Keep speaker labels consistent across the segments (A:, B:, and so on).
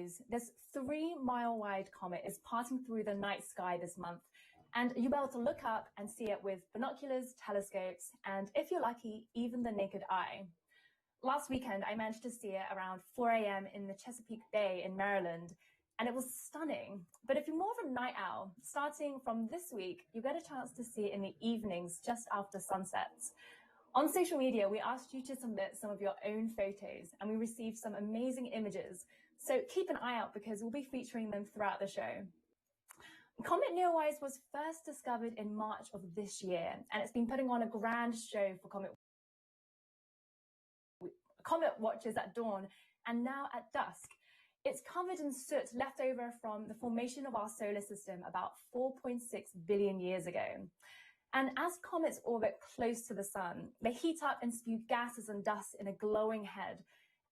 A: news. This 3-mile-wide comet is passing through the night sky this month, and you'll be able to look up and see it with binoculars, telescopes, and if you're lucky, even the naked eye. Last weekend, I managed to see it around 4 a.m. in the Chesapeake Bay in Maryland, and it was stunning. But if you're more of a night owl, starting from this week, you get a chance to see it in the evenings just after sunsets. On social media, we asked you to submit some of your own photos, and we received some amazing images. So keep an eye out because we'll be featuring them throughout the show. Comet NEOWISE was first discovered in March of this year, and it's been putting on a grand show for comet watchers at dawn and now at dusk. It's covered in soot left over from the formation of our solar system about 4.6 billion years ago. And as comets orbit close to the sun, they heat up and spew gases and dust in a glowing head.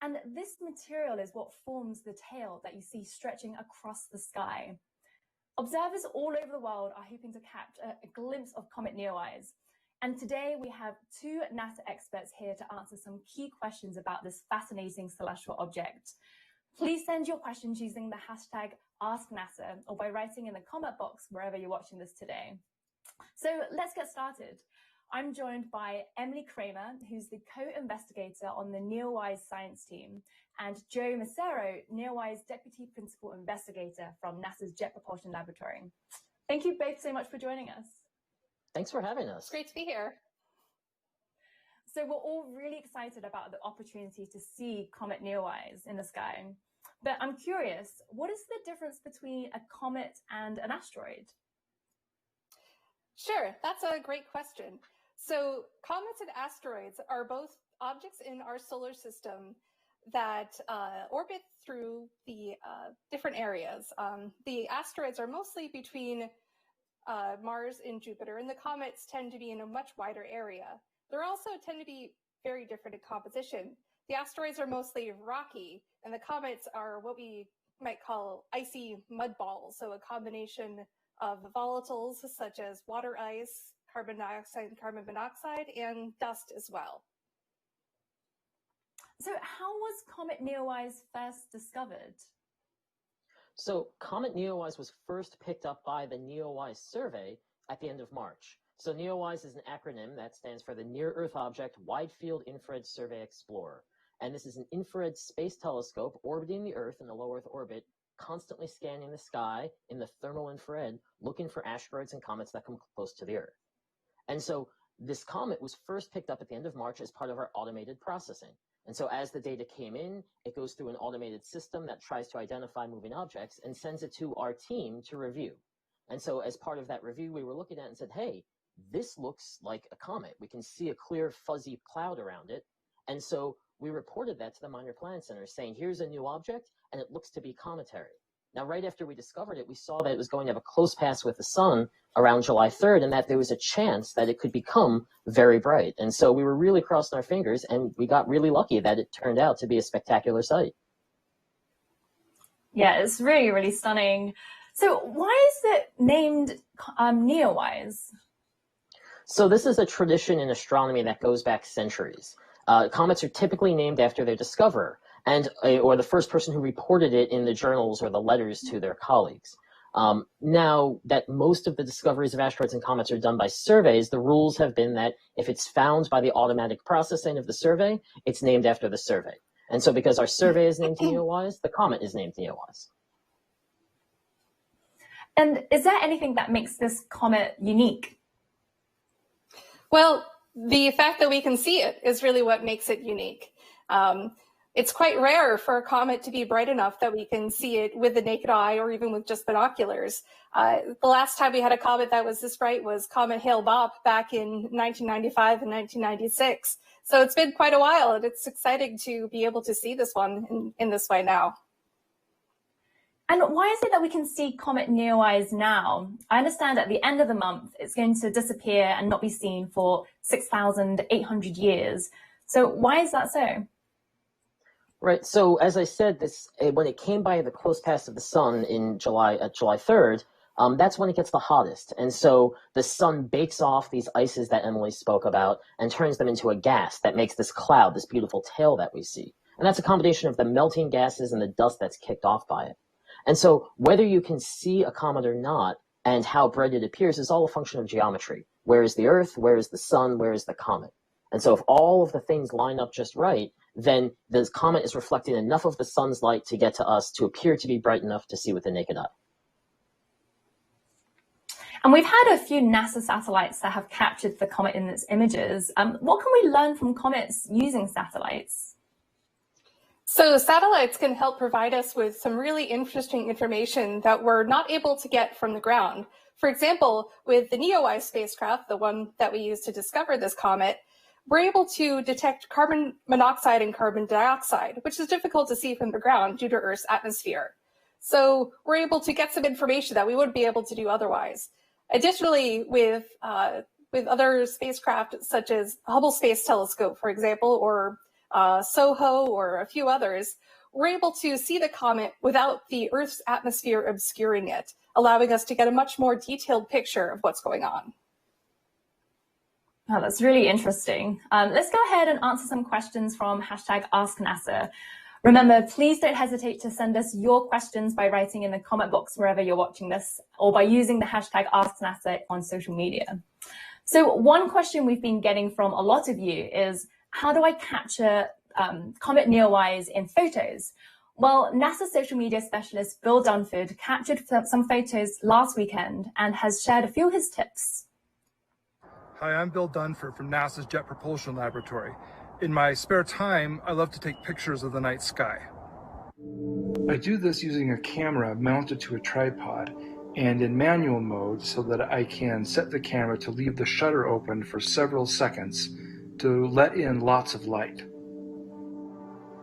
A: And this material is what forms the tail that you see stretching across the sky. Observers all over the world are hoping to catch a glimpse of Comet NEOWISE. And today we have two NASA experts here to answer some key questions about this fascinating celestial object. Please send your questions using the hashtag AskNASA or by writing in the comment box wherever you're watching this today. So let's get started. I'm joined by Emily Kramer, who's the co-investigator on the NEOWISE science team, and Joe Macero, NEOWISE Deputy Principal Investigator from NASA's Jet Propulsion Laboratory. Thank you both so much for joining us.
B: Thanks for having us.
C: Great to be here.
A: So we're all really excited about the opportunity to see Comet NEOWISE in the sky. But I'm curious, what is the difference between a comet and an asteroid?
C: Sure, that's a great question. So comets and asteroids are both objects in our solar system that orbit through the different areas. The asteroids are mostly between Mars and Jupiter, and the comets tend to be in a much wider area. They also tend to be very different in composition. The asteroids are mostly rocky, and the comets are what we might call icy mud balls, so a combination of volatiles such as water ice, carbon dioxide and carbon monoxide, and dust as well.
A: So how was Comet NEOWISE first discovered?
B: So Comet NEOWISE was first picked up by the NEOWISE survey at the end of March. So NEOWISE is an acronym that stands for the Near Earth Object Wide Field Infrared Survey Explorer. And this is an infrared space telescope orbiting the Earth in a low Earth orbit, constantly scanning the sky in the thermal infrared, looking for asteroids and comets that come close to the Earth. And so this comet was first picked up at the end of March as part of our automated processing. And so as the data came in, it goes through an automated system that tries to identify moving objects and sends it to our team to review. And so as part of that review, we were looking at it and said, hey, this looks like a comet. We can see a clear fuzzy cloud around it. And so we reported that to the Minor Planet Center saying, here's a new object and it looks to be cometary. Now, right after we discovered it, we saw that it was going to have a close pass with the sun around July 3rd and that there was a chance that it could become very bright. And so we were really crossing our fingers and we got really lucky that it turned out to be a spectacular sight.
A: Yeah, it's really, really stunning. So why is it named NEOWISE?
B: So this is a tradition in astronomy that goes back centuries. Comets are typically named after their discoverer and or the first person who reported it in the journals or the letters to their colleagues. Now that most of the discoveries of asteroids and comets are done by surveys, the rules have been that if it's found by the automatic processing of the survey, it's named after the survey. And so because our survey is named NEOWISE, the comet is named NEOWISE.
A: And is there anything that makes this comet unique?
C: Well, the fact that we can see it is really what makes it unique. It's quite rare for a comet to be bright enough that we can see it with the naked eye or even with just binoculars. The last time we had a comet that was this bright was Comet Hale-Bopp back in 1995 and 1996. So it's been quite a while, and it's exciting to be able to see this one in this way now.
A: And why is it that we can see Comet NEOWISE now? I understand at the end of the month, it's going to disappear and not be seen for 6,800 years. So why is that so?
B: Right. So as I said, when it came by the close pass of the sun in July 3rd, that's when it gets the hottest. And so the sun bakes off these ices that Emily spoke about and turns them into a gas that makes this cloud, this beautiful tail that we see. And that's a combination of the melting gases and the dust that's kicked off by it. And so whether you can see a comet or not and how bright it appears is all a function of geometry. Where is the Earth? Where is the sun? Where is the comet? And so if all of the things line up just right, then the comet is reflecting enough of the sun's light to get to us to appear to be bright enough to see with the naked eye.
A: And we've had a few NASA satellites that have captured the comet in its images. What can we learn from comets using satellites?
C: So satellites can help provide us with some really interesting information that we're not able to get from the ground. For example, with the NEOWISE spacecraft, the one that we used to discover this comet, we're able to detect carbon monoxide and carbon dioxide, which is difficult to see from the ground due to Earth's atmosphere. So we're able to get some information that we wouldn't be able to do otherwise. Additionally, with other spacecraft such as Hubble Space Telescope, for example, or SOHO or a few others, we're able to see the comet without the Earth's atmosphere obscuring it, allowing us to get a much more detailed picture of what's going on.
A: Oh, that's really interesting. Let's go ahead and answer some questions from #AskNASA. Remember, please don't hesitate to send us your questions by writing in the comment box wherever you're watching this, or by using the #AskNASA on social media. So one question we've been getting from a lot of you is, how do I capture Comet NEOWISE in photos? Well, NASA social media specialist Bill Dunford captured some photos last weekend and has shared a few of his tips.
D: Hi, I'm Bill Dunford from NASA's Jet Propulsion Laboratory. In my spare time, I love to take pictures of the night sky. I do this using a camera mounted to a tripod and in manual mode so that I can set the camera to leave the shutter open for several seconds to let in lots of light.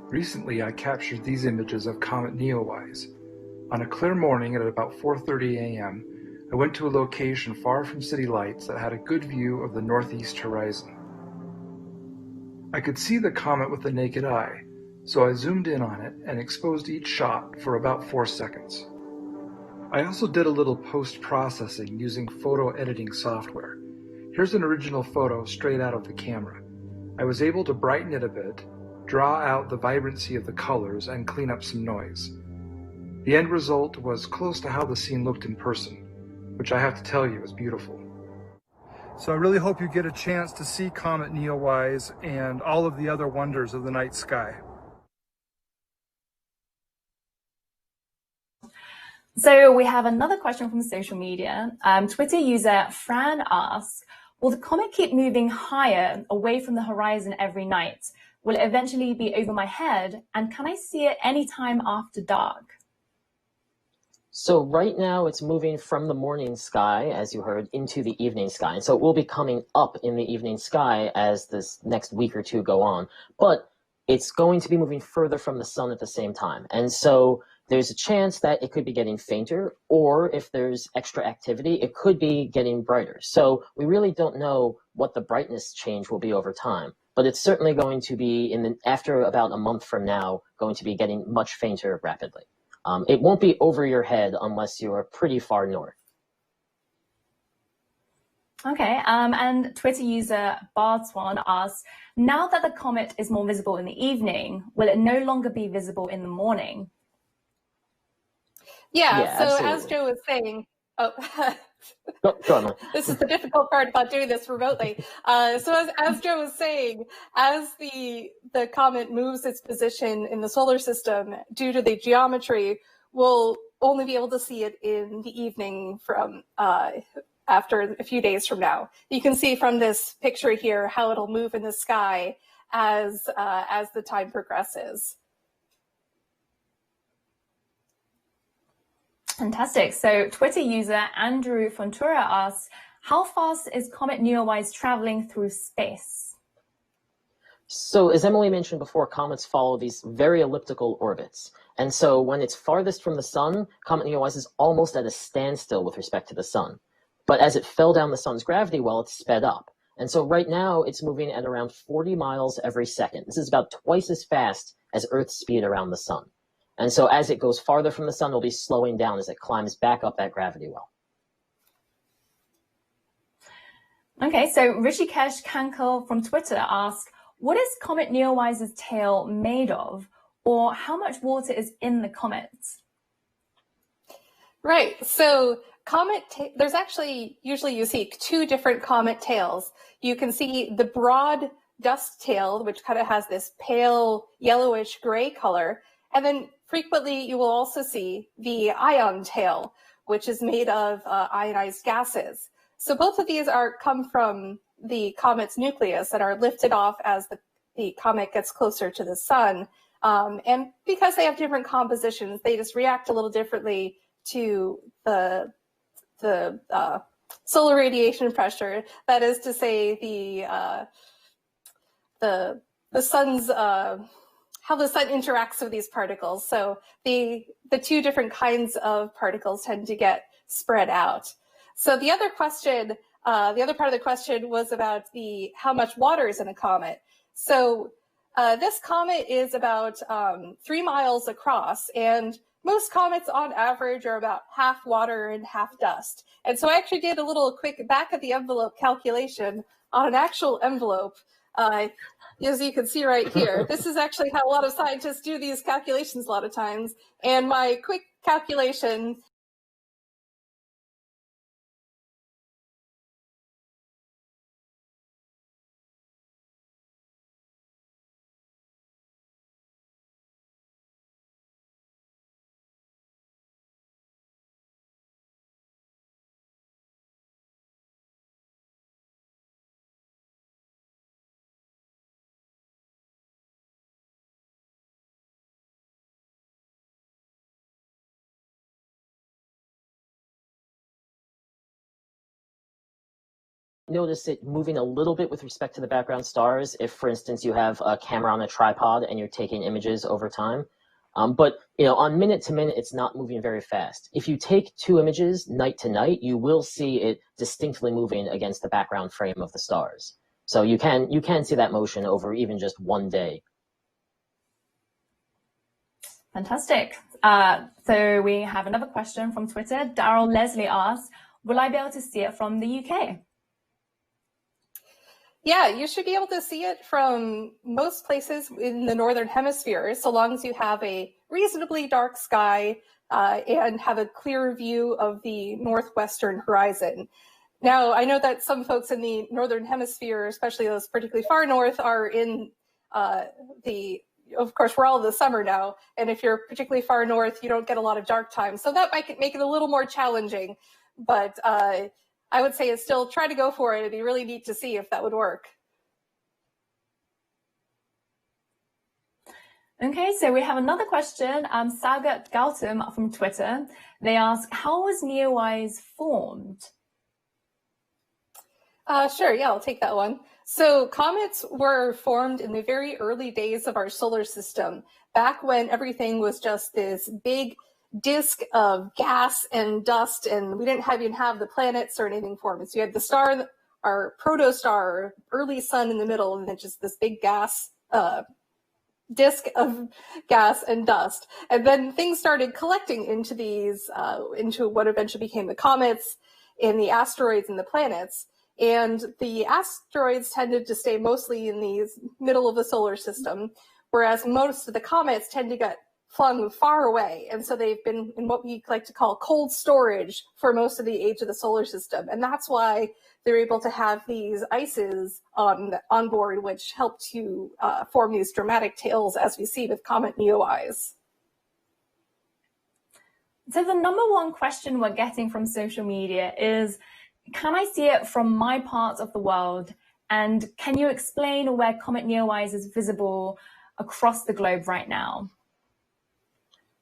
D: Recently, I captured these images of Comet NEOWISE. On a clear morning at about 4:30 a.m., I went to a location far from city lights that had a good view of the northeast horizon. I could see the comet with the naked eye, so I zoomed in on it and exposed each shot for about 4 seconds. I also did a little post-processing using photo editing software. Here's an original photo straight out of the camera. I was able to brighten it a bit, draw out the vibrancy of the colors, and clean up some noise. The end result was close to how the scene looked in person, which I have to tell you is beautiful. So I really hope you get a chance to see Comet NEOWISE and all of the other wonders of the night sky.
A: So we have another question from social media. Twitter user Fran asks, will the comet keep moving higher away from the horizon every night? Will it eventually be over my head? And can I see it anytime after dark?
B: So right now it's moving from the morning sky, as you heard, into the evening sky. And so it will be coming up in the evening sky as this next week or two go on. But it's going to be moving further from the sun at the same time. And so there's a chance that it could be getting fainter, or if there's extra activity, it could be getting brighter. So we really don't know what the brightness change will be over time. But it's certainly going to be, after about a month from now, going to be getting much fainter rapidly. It won't be over your head unless you're pretty far north.
A: Okay, and Twitter user Bardswan asks, now that the comet is more visible in the evening, will it no longer be visible in the morning?
C: Yeah, so
B: absolutely.
C: as Joe was saying,
B: Go on.
C: This is the difficult part about doing this remotely. So as Joe was saying, as the comet moves its position in the solar system, due to the geometry, we'll only be able to see it in the evening from after a few days from now. You can see from this picture here how it'll move in the sky as the time progresses.
A: Fantastic. So Twitter user Andrew Fontura asks, how fast is Comet NEOWISE traveling through space?
B: So as Emily mentioned before, comets follow these very elliptical orbits. And so when it's farthest from the sun, Comet NEOWISE is almost at a standstill with respect to the sun. But as it fell down the sun's gravity well, it's sped up. And so right now it's moving at around 40 miles every second. This is about twice as fast as Earth's speed around the sun. And so as it goes farther from the sun, it'll be slowing down as it climbs back up that gravity well.
A: Okay, so Rishikesh Kankal from Twitter asks, What is Comet NEOWISE's tail made of, or how much water is in the comet?
C: Right. So there's actually, usually you see two different comet tails. You can see the broad dust tail, which kind of has this pale yellowish gray color. And then frequently you will also see the ion tail, which is made of ionized gases. So both of these come from the comet's nucleus and are lifted off as the comet gets closer to the sun. And because they have different compositions, they just react a little differently to the solar radiation pressure. That is to say, the sun's how the sun interacts with these particles. So the two different kinds of particles tend to get spread out. So the other question, the other part of the question was about how much water is in a comet. So this comet is about 3 miles across, and most comets on average are about half water and half dust. And so I actually did a little quick back of the envelope calculation on an actual envelope. As you can see right here, this is actually how a lot of scientists do these calculations a lot of times. And my quick calculation
B: notice it moving a little bit with respect to the background stars if, for instance, you have a camera on a tripod and you're taking images over time. But on minute to minute, it's not moving very fast. If you take 2 images night to night, you will see it distinctly moving against the background frame of the stars. So you can see that motion over even just 1 day.
A: Fantastic. So we have another question from Twitter. Daryl Leslie asks, will I be able to see it from the UK?
C: Yeah, you should be able to see it from most places in the Northern Hemisphere, so long as you have a reasonably dark sky and have a clear view of the northwestern horizon. Now, I know that some folks in the Northern Hemisphere, especially those particularly far north, are in of course, we're all in the summer now, and if you're particularly far north, you don't get a lot of dark time. So that might make it a little more challenging, but I would say still try to go for it. It'd be really neat to see if that would work.
A: Okay, so we have another question. Sagat Gautam from Twitter. They ask, how was NEOWISE formed?
C: Sure, yeah, I'll take that one. So comets were formed in the very early days of our solar system, back when everything was just this big disk of gas and dust, and we didn't even have the planets or anything formed. So you had the star, our protostar, early sun in the middle, and then just this big gas disk of gas and dust. And then things started collecting into these, into what eventually became the comets and the asteroids and the planets. And the asteroids tended to stay mostly in the middle of the solar system, whereas most of the comets tend to get flung far away. And so they've been in what we like to call cold storage for most of the age of the solar system. And that's why they're able to have these ices on board, which help to form these dramatic tails, as we see with Comet NEOWISE.
A: So the number one question we're getting from social media is, can I see it from my part of the world? And can you explain where Comet NEOWISE is visible across the globe right now?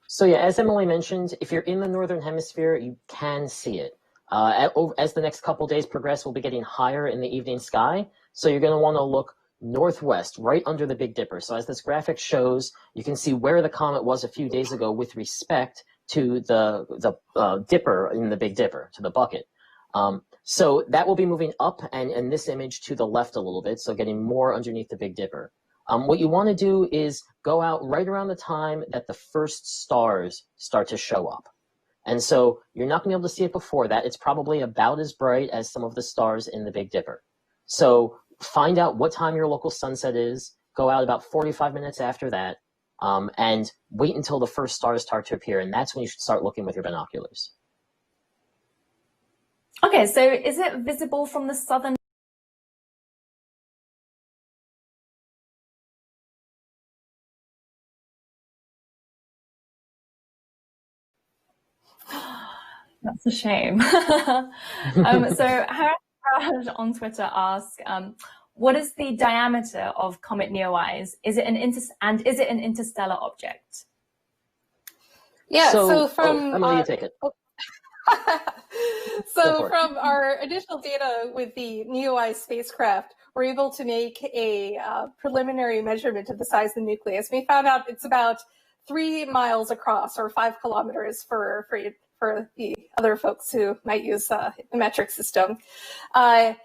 B: So yeah, as Emily mentioned, if you're in the Northern Hemisphere, you can see it. As the next couple days progress, we'll be getting higher in the evening sky. So you're going to want to look northwest, right under the Big Dipper. So as this graphic shows, you can see where the comet was a few days ago with respect to the dipper in the Big Dipper, to the bucket. So that will be moving up, and in this image to the left a little bit, so getting more underneath the Big Dipper. What you want to do is go out right around the time that the first stars start to show up. And so you're not going to be able to see it before that. It's probably about as bright as some of the stars in the Big Dipper. So find out what time your local sunset is, go out about 45 minutes after that, and wait until the first stars start to appear, and that's when you should start looking with your binoculars.
A: Okay, so is it visible from the southern? That's a shame. So Harry on Twitter asks, what is the diameter of Comet NEOWISE? Is it an interstellar object?
C: Yeah, so from
B: Emily, you take it.
C: So from our initial data with the NEOWISE spacecraft, we're able to make a preliminary measurement of the size of the nucleus. We found out it's about 3 miles across, or 5 kilometers for the other folks who might use the metric system. And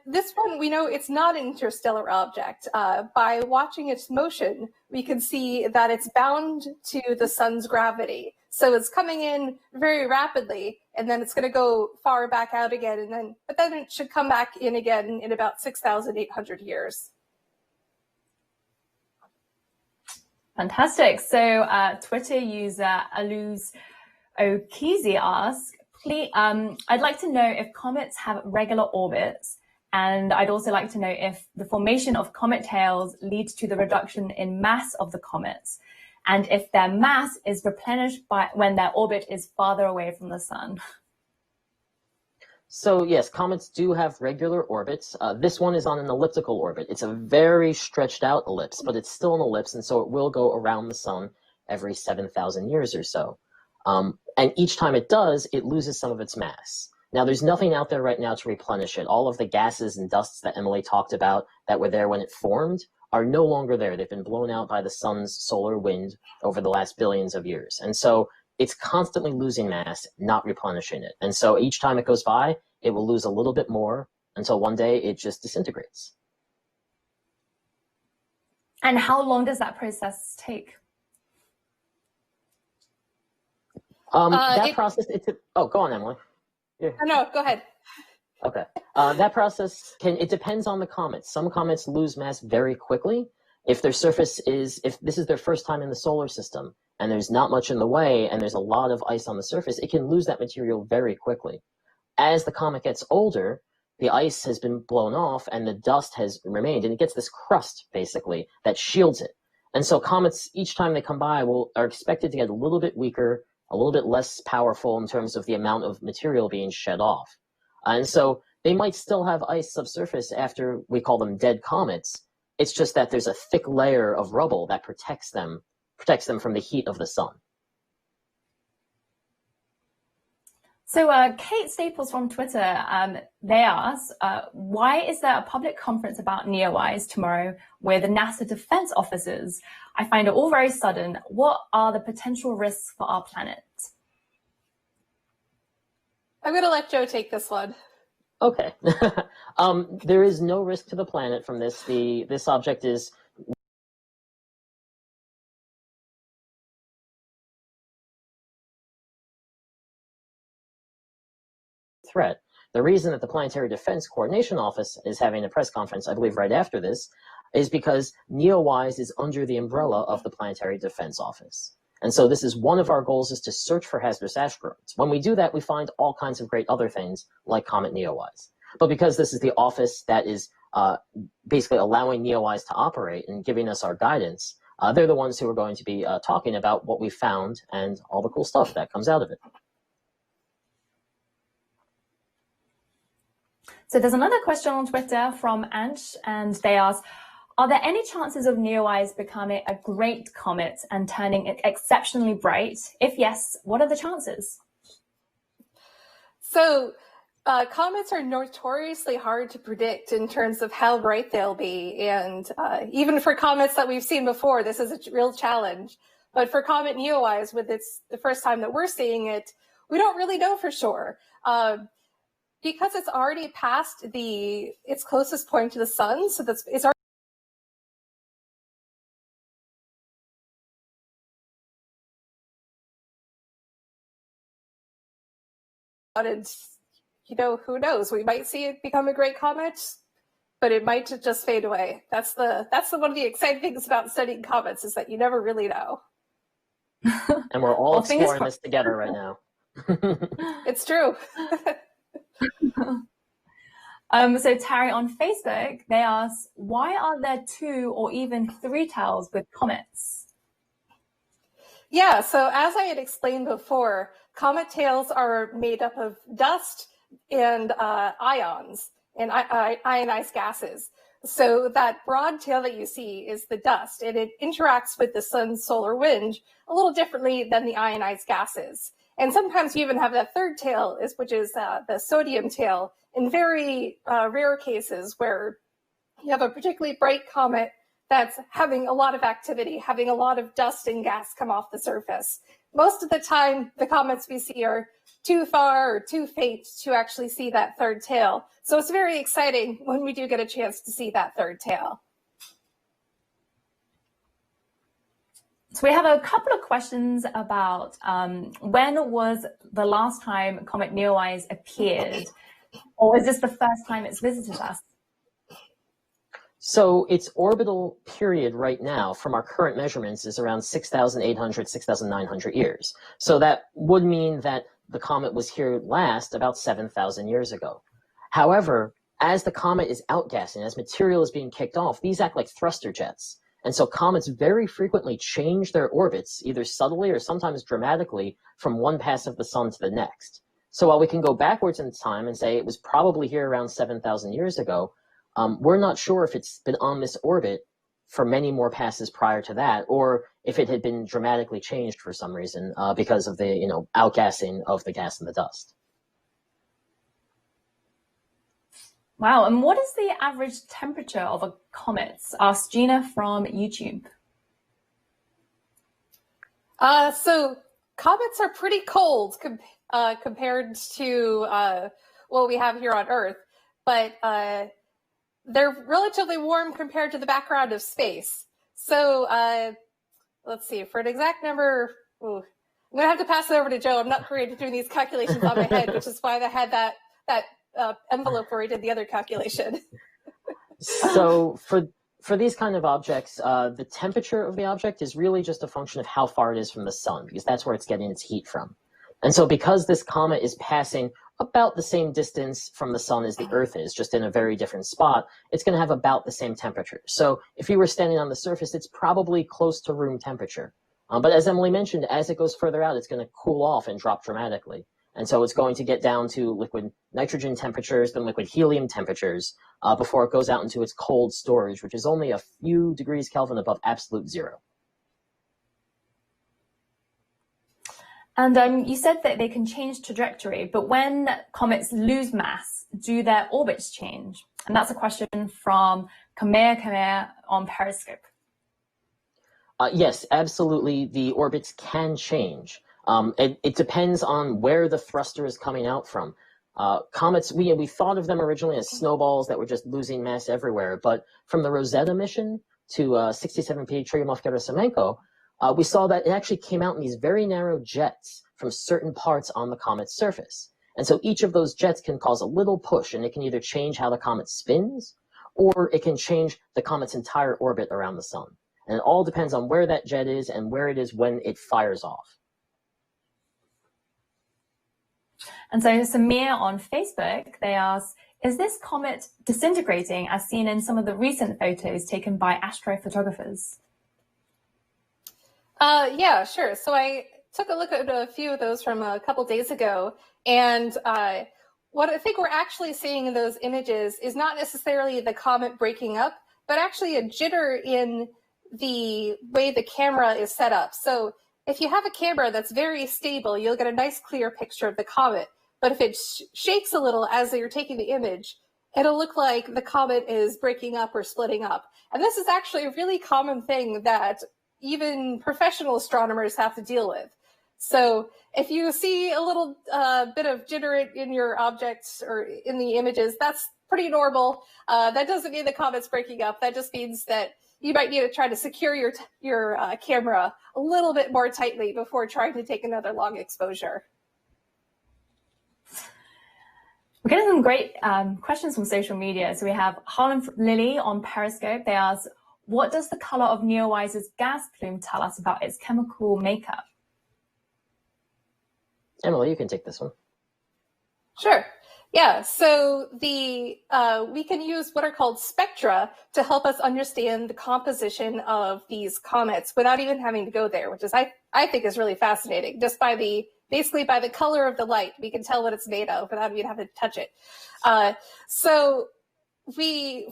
C: this one, we know it's not an interstellar object. By watching its motion, we can see that it's bound to the sun's gravity. So it's coming in very rapidly, and then it's going to go far back out again, but then it should come back in again in about 6,800 years.
A: Fantastic. So Twitter user Aluz Okizi asks, I'd like to know if comets have regular orbits, and I'd also like to know if the formation of comet tails leads to the reduction in mass of the comets, and if their mass is replenished when their orbit is farther away from the sun.
B: So yes, comets do have regular orbits. This one is on an elliptical orbit. It's a very stretched out ellipse, but it's still an ellipse, and so it will go around the sun every 7,000 years or so. And each time it does, it loses some of its mass. Now, there's nothing out there right now to replenish it. All of the gases and dusts that Emily talked about that were there when it formed are no longer there. They've been blown out by the sun's solar wind over the last billions of years. And so it's constantly losing mass, not replenishing it. And so each time it goes by, it will lose a little bit more until one day it just disintegrates.
A: And how long does that process take?
B: Process, oh, go on, Emily. Yeah.
C: No, go ahead.
B: Okay. That process it depends on the comet. Some comets lose mass very quickly. If this is their first time in the solar system and there's not much in the way and there's a lot of ice on the surface, it can lose that material very quickly. As the comet gets older, the ice has been blown off and the dust has remained, and it gets this crust, basically, that shields it. And so comets, each time they come by, are expected to get a little bit weaker, a little bit less powerful in terms of the amount of material being shed off. And so they might still have ice subsurface after we call them dead comets. It's just that there's a thick layer of rubble that protects them from the heat of the sun.
A: So Kate Staples from Twitter, they ask, why is there a public conference about NEOWISE tomorrow with the NASA defense officers? I find it all very sudden. What are the potential risks for our planet?
C: I'm going to let Joe take this one.
B: Okay. There is no risk to the planet from this. This object is threat. The reason that the Planetary Defense Coordination Office is having a press conference, I believe right after this, is because NEOWISE is under the umbrella of the Planetary Defense Office. And so this is one of our goals, is to search for hazardous asteroids. When we do that, we find all kinds of great other things like Comet NEOWISE. But because this is the office that is basically allowing NEOWISE to operate and giving us our guidance, they're the ones who are going to be talking about what we found and all the cool stuff that comes out of it.
A: So there's another question on Twitter from Ansh, and they ask, are there any chances of NEOWISE becoming a great comet and turning it exceptionally bright? If yes, what are the chances?
C: So comets are notoriously hard to predict in terms of how bright they'll be. And even for comets that we've seen before, this is a real challenge. But for Comet NEOWISE, the first time that we're seeing it, we don't really know for sure. Because it's already past its closest point to the sun, so it's already, who knows? We might see it become a great comet but it might just fade away. That's the one of the exciting things about studying comets, is that you never really know.
B: And we're all exploring this together right now.
C: It's true.
A: So Terry on Facebook, they ask, why are there 2 or even 3 tails with comets?
C: Yeah, so as I had explained before, comet tails are made up of dust and ions and ionized gases. So that broad tail that you see is the dust, and it interacts with the sun's solar wind a little differently than the ionized gases. And sometimes you even have that third tail, which is the sodium tail, in very rare cases where you have a particularly bright comet that's having a lot of activity, having a lot of dust and gas come off the surface. Most of the time, the comets we see are too far or too faint to actually see that third tail. So it's very exciting when we do get a chance to see that third tail.
A: So we have a couple of questions about when was the last time Comet NEOWISE appeared? Or is this the first time it's visited us?
B: So its orbital period right now from our current measurements is around 6,800, 6,900 years. So that would mean that the comet was here last about 7,000 years ago. However, as the comet is outgassing, as material is being kicked off, these act like thruster jets. And so comets very frequently change their orbits, either subtly or sometimes dramatically, from one pass of the sun to the next. So while we can go backwards in time and say it was probably here around 7,000 years ago, we're not sure if it's been on this orbit for many more passes prior to that, or if it had been dramatically changed for some reason because of the outgassing of the gas and the dust.
A: Wow, and what is the average temperature of a comet? Asked Gina from YouTube.
C: So comets are pretty cold compared to what we have here on Earth, but they're relatively warm compared to the background of space. So let's see, for an exact number, I'm going to have to pass it over to Joe. I'm not great at doing these calculations on my head, which is why I had that envelope where I did the other calculation.
B: So for these kind of objects, the temperature of the object is really just a function of how far it is from the sun, because that's where it's getting its heat from. And so because this comet is passing about the same distance from the sun as the Earth is, just in a very different spot, it's going to have about the same temperature. So if you were standing on the surface, it's probably close to room temperature. But as Emily mentioned, as it goes further out, it's going to cool off and drop dramatically. And so it's going to get down to liquid nitrogen temperatures, then liquid helium temperatures, before it goes out into its cold storage, which is only a few degrees Kelvin above absolute zero.
A: And you said that they can change trajectory, but when comets lose mass, do their orbits change? And that's a question from Kamehameha on Periscope.
B: Yes, absolutely. The orbits can change. It depends on where the thruster is coming out from. Comets, we thought of them originally as snowballs that were just losing mass everywhere, but from the Rosetta mission to 67P Churyumov-Gerasimenko, we saw that it actually came out in these very narrow jets from certain parts on the comet's surface. And so each of those jets can cause a little push, and it can either change how the comet spins, or it can change the comet's entire orbit around the sun. And it all depends on where that jet is and where it is when it fires off.
A: And so Samir on Facebook, they ask, is this comet disintegrating as seen in some of the recent photos taken by astrophotographers?
C: Yeah, sure. So I took a look at a few of those from a couple days ago, and what I think we're actually seeing in those images is not necessarily the comet breaking up, but actually a jitter in the way the camera is set up. So if you have a camera that's very stable, you'll get a nice clear picture of the comet. But if it shakes a little as you're taking the image, it'll look like the comet is breaking up or splitting up. And this is actually a really common thing that even professional astronomers have to deal with. So if you see a little bit of jitter in your objects or in the images, that's pretty normal. That doesn't mean the comet's breaking up. That just means that you might need to try to secure your camera a little bit more tightly before trying to take another long exposure.
A: We're getting some great questions from social media. So we have Harlan Lilly on Periscope. They ask, what does the color of NEOWISE's gas plume tell us about its chemical makeup?
B: Emily, you can take this one.
C: Sure. Yeah, so we can use what are called spectra to help us understand the composition of these comets without even having to go there, which is I think is really fascinating. Just basically by the color of the light, we can tell what it's made of without even having to touch it. So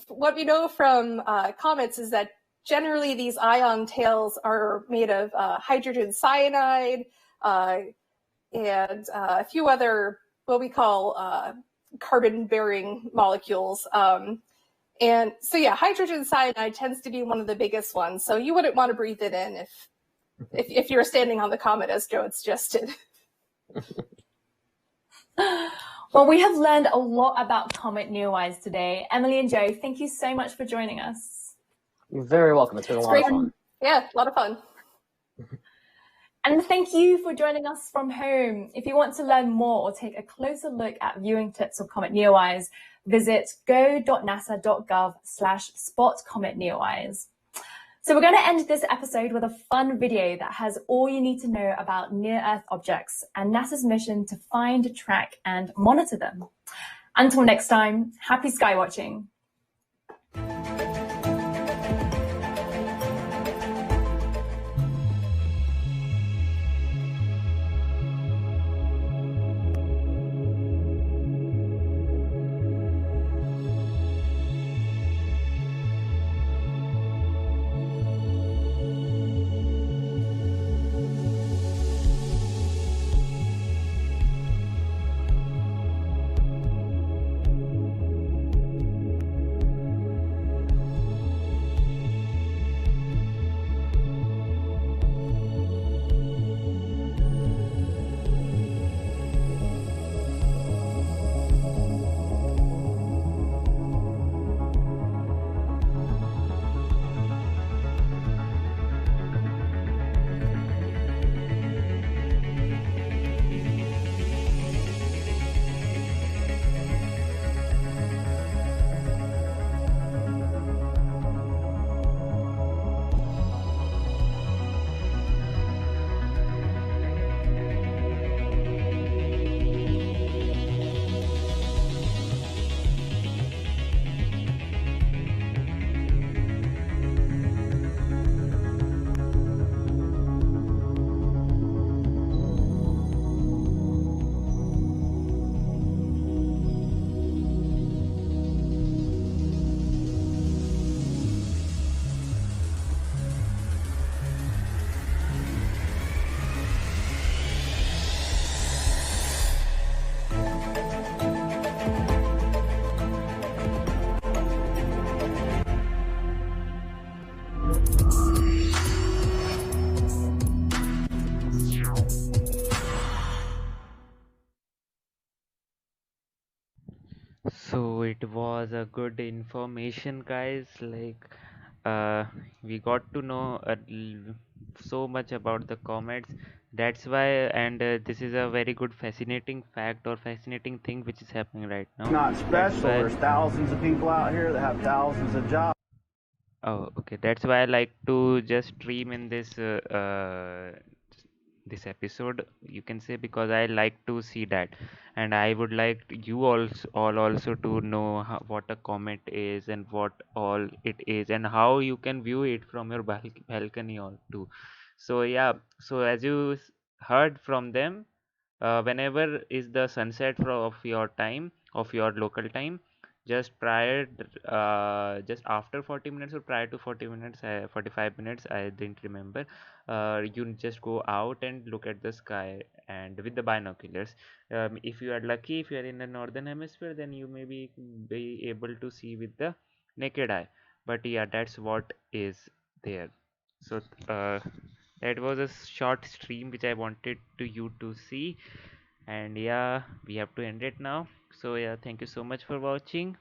C: what we know from comets is that generally these ion tails are made of hydrogen cyanide and a few other what we call carbon-bearing molecules. And so yeah, hydrogen cyanide tends to be one of the biggest ones. So you wouldn't want to breathe it in if you were standing on the comet, as Joe had suggested.
A: Well, we have learned a lot about Comet NEOWISE today. Emily and Joe, thank you so much for joining us.
B: You're very welcome. It's been a lot of fun.
C: Yeah, a lot of fun.
A: And thank you for joining us from home. If you want to learn more or take a closer look at viewing tips of Comet NEOWISE, visit go.nasa.gov/spot Comet NEOWISE. So we're going to end this episode with a fun video that has all you need to know about near-Earth objects and NASA's mission to find, track, and monitor them. Until next time, happy sky watching.
E: So it was a good information, guys. Like, we got to know so much about the comets. That's why, and this is a very good, fascinating fact or fascinating thing which is happening right now.
F: Not special. There's thousands of people out here that have thousands of jobs.
E: Oh, okay. That's why I like to just stream in this episode, you can say, because I like to see that, and I would like you also to know what a comet is and what all it is and how you can view it from your balcony or too. So yeah, so as you heard from them, whenever is the sunset of your time, of your local time, just after 40 minutes or prior to 40 minutes, 45 minutes, I didn't remember, you just go out and look at the sky and with the binoculars. If you are lucky, if you are in the northern hemisphere, then you may be able to see with the naked eye. But yeah, that's what is there. So that was a short stream which I wanted you to see, and yeah, we have to end it now. So yeah, thank you so much for watching.